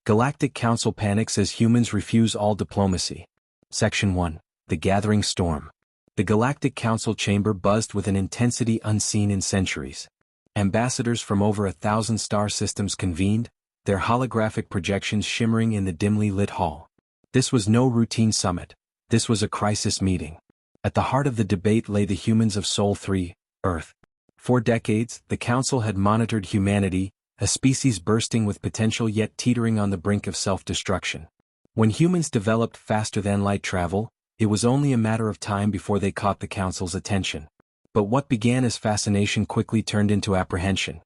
Galactic Council panics as humans refuse all diplomacy. Section 1. The Gathering Storm. The Galactic Council chamber buzzed with an intensity unseen in centuries. Ambassadors from over 1,000 star systems convened, their holographic projections shimmering in the dimly lit hall. This was no routine summit. This was a crisis meeting. At the heart of the debate lay the humans of Sol 3, Earth. For decades, the Council had monitored humanity, a species bursting with potential yet teetering on the brink of self-destruction. When humans developed faster than light travel, it was only a matter of time before they caught the Council's attention. But what began as fascination quickly turned into apprehension.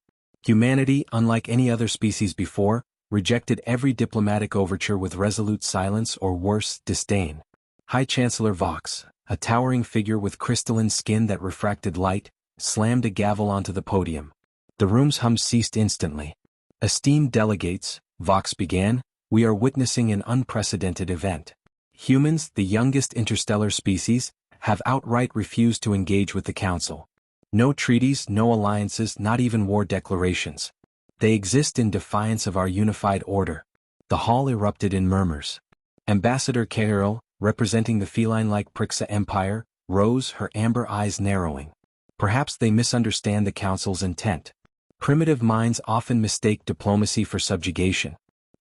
Humanity, unlike any other species before, rejected every diplomatic overture with resolute silence or worse, disdain. High Chancellor Vox, a towering figure with crystalline skin that refracted light, slammed a gavel onto the podium. The room's hum ceased instantly. Esteemed delegates, Vox began, we are witnessing an unprecedented event. Humans, the youngest interstellar species, have outright refused to engage with the Council. No treaties, no alliances, not even war declarations. They exist in defiance of our unified order. The hall erupted in murmurs. Ambassador Cahill, representing the feline-like Prixa Empire, rose, her amber eyes narrowing. Perhaps they misunderstand the Council's intent. Primitive minds often mistake diplomacy for subjugation.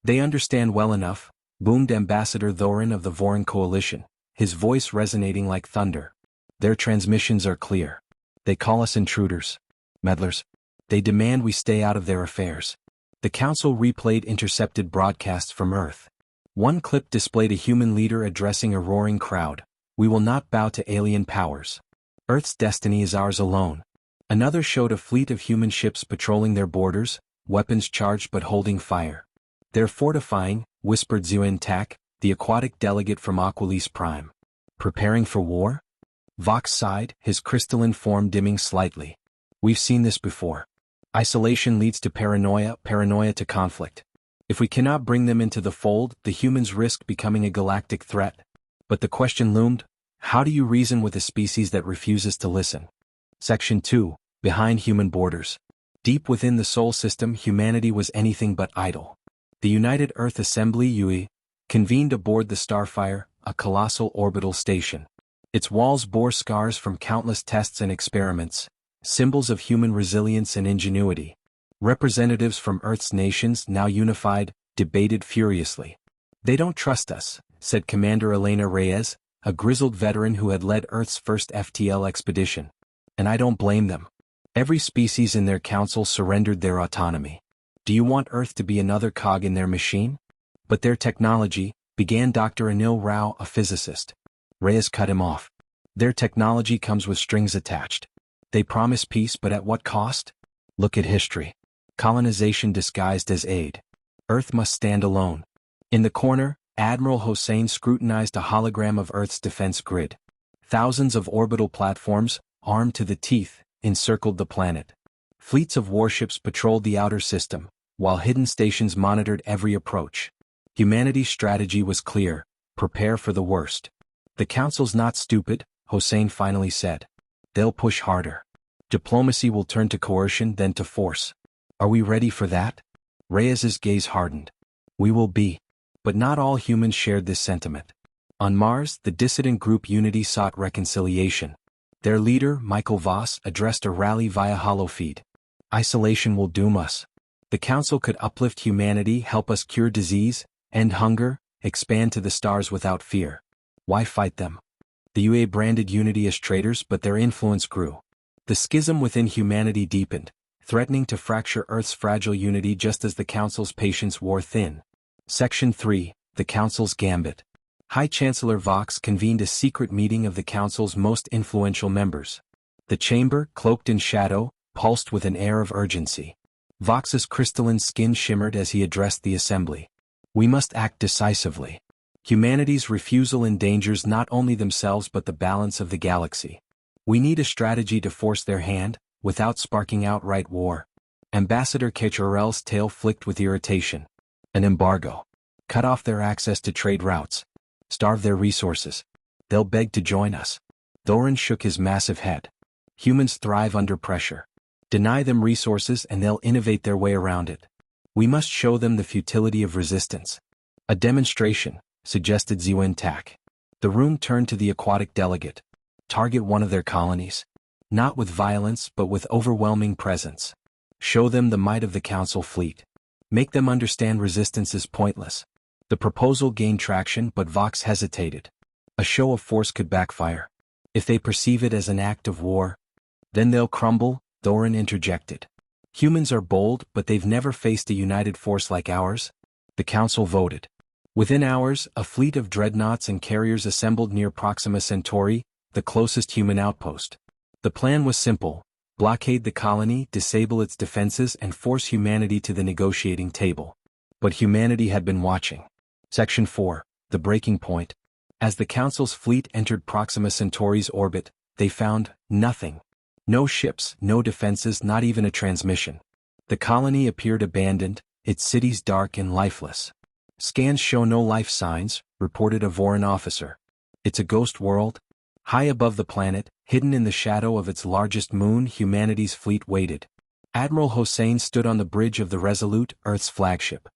They understand well enough, boomed Ambassador Thorin of the Vorin Coalition, his voice resonating like thunder. Their transmissions are clear. They call us intruders, meddlers. They demand we stay out of their affairs. The Council replayed intercepted broadcasts from Earth. One clip displayed a human leader addressing a roaring crowd. We will not bow to alien powers. Earth's destiny is ours alone. Another showed a fleet of human ships patrolling their borders, weapons charged but holding fire. They're fortifying, whispered Zuen Tak, the aquatic delegate from Aquilise Prime. Preparing for war? Vox sighed, his crystalline form dimming slightly. We've seen this before. Isolation leads to paranoia, paranoia to conflict. If we cannot bring them into the fold, the humans risk becoming a galactic threat. But the question loomed, how do you reason with a species that refuses to listen? Section 2. Behind human borders. Deep within the Sol system, humanity was anything but idle. The United Earth Assembly (UE) convened aboard the Starfire, a colossal orbital station. Its walls bore scars from countless tests and experiments, symbols of human resilience and ingenuity. Representatives from Earth's nations, now unified, debated furiously. They don't trust us, said Commander Elena Reyes, a grizzled veteran who had led Earth's first FTL expedition. And I don't blame them. Every species in their council surrendered their autonomy. Do you want Earth to be another cog in their machine? But their technology, began Dr. Anil Rao, a physicist. Reyes cut him off. Their technology comes with strings attached. They promise peace, but at what cost? Look at history. Colonization disguised as aid. Earth must stand alone. In the corner, Admiral Hossein scrutinized a hologram of Earth's defense grid. Thousands of orbital platforms, armed to the teeth, encircled the planet. Fleets of warships patrolled the outer system, while hidden stations monitored every approach. Humanity's strategy was clear: prepare for the worst. The Council's not stupid, Hossein finally said. They'll push harder. Diplomacy will turn to coercion, then to force. Are we ready for that? Reyes's gaze hardened. We will be. But not all humans shared this sentiment. On Mars, the dissident group Unity sought reconciliation. Their leader, Michael Voss, addressed a rally via holofeed. Isolation will doom us. The Council could uplift humanity, help us cure disease, end hunger, expand to the stars without fear. Why fight them? The UA branded Unity as traitors, but their influence grew. The schism within humanity deepened, threatening to fracture Earth's fragile unity just as the Council's patience wore thin. Section 3. The Council's Gambit. High Chancellor Vox convened a secret meeting of the Council's most influential members. The chamber, cloaked in shadow, pulsed with an air of urgency. Vox's crystalline skin shimmered as he addressed the assembly. We must act decisively. Humanity's refusal endangers not only themselves but the balance of the galaxy. We need a strategy to force their hand, without sparking outright war. Ambassador Kechurel's tail flicked with irritation. An embargo. Cut off their access to trade routes. Starve their resources. They'll beg to join us. Thorin shook his massive head. Humans thrive under pressure. Deny them resources and they'll innovate their way around it. We must show them the futility of resistance. A demonstration, suggested Ziwen Tak. The room turned to the aquatic delegate. Target one of their colonies. Not with violence but with overwhelming presence. Show them the might of the Council fleet. Make them understand resistance is pointless. The proposal gained traction but Vox hesitated. A show of force could backfire. If they perceive it as an act of war, then they'll crumble, Thorin interjected. Humans are bold but they've never faced a united force like ours. The Council voted. Within hours, a fleet of dreadnoughts and carriers assembled near Proxima Centauri, the closest human outpost. The plan was simple: blockade the colony, disable its defenses and force humanity to the negotiating table. But humanity had been watching. Section 4. The breaking point. As the Council's fleet entered Proxima Centauri's orbit, they found nothing. No ships, no defenses, not even a transmission. The colony appeared abandoned, its cities dark and lifeless. Scans show no life signs, reported a Voran officer. It's a ghost world. High above the planet, hidden in the shadow of its largest moon, humanity's fleet waited. Admiral Hossein stood on the bridge of the Resolute, Earth's flagship.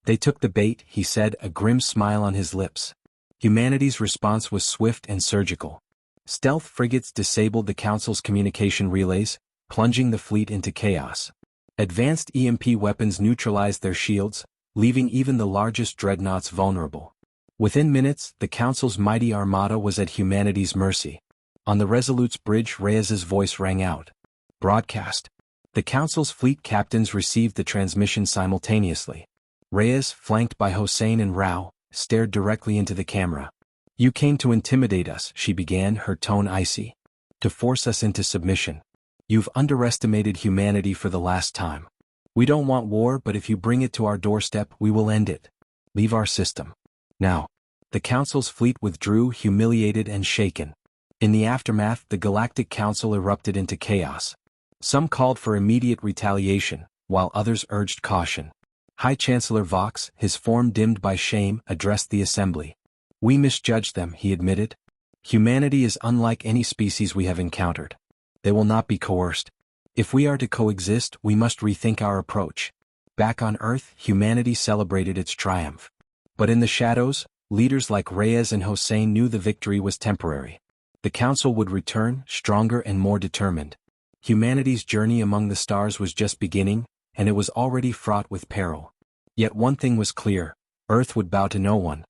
They took the bait, he said, a grim smile on his lips. Humanity's response was swift and surgical. Stealth frigates disabled the Council's communication relays, plunging the fleet into chaos. Advanced EMP weapons neutralized their shields, leaving even the largest dreadnoughts vulnerable. Within minutes, the Council's mighty armada was at humanity's mercy. On the Resolute's bridge, Reyes's voice rang out. Broadcast. The Council's fleet captains received the transmission simultaneously. Reyes, flanked by Hossein and Rao, stared directly into the camera. You came to intimidate us, she began, her tone icy. To force us into submission. You've underestimated humanity for the last time. We don't want war, but if you bring it to our doorstep, we will end it. Leave our system. Now. The Council's fleet withdrew, humiliated and shaken. In the aftermath, the Galactic Council erupted into chaos. Some called for immediate retaliation, while others urged caution. High Chancellor Vox, his form dimmed by shame, addressed the assembly. We misjudged them, he admitted. Humanity is unlike any species we have encountered. They will not be coerced. If we are to coexist, we must rethink our approach. Back on Earth, humanity celebrated its triumph. But in the shadows, leaders like Reyes and Hossein knew the victory was temporary. The Council would return, stronger and more determined. Humanity's journey among the stars was just beginning, and it was already fraught with peril. Yet one thing was clear: Earth would bow to no one.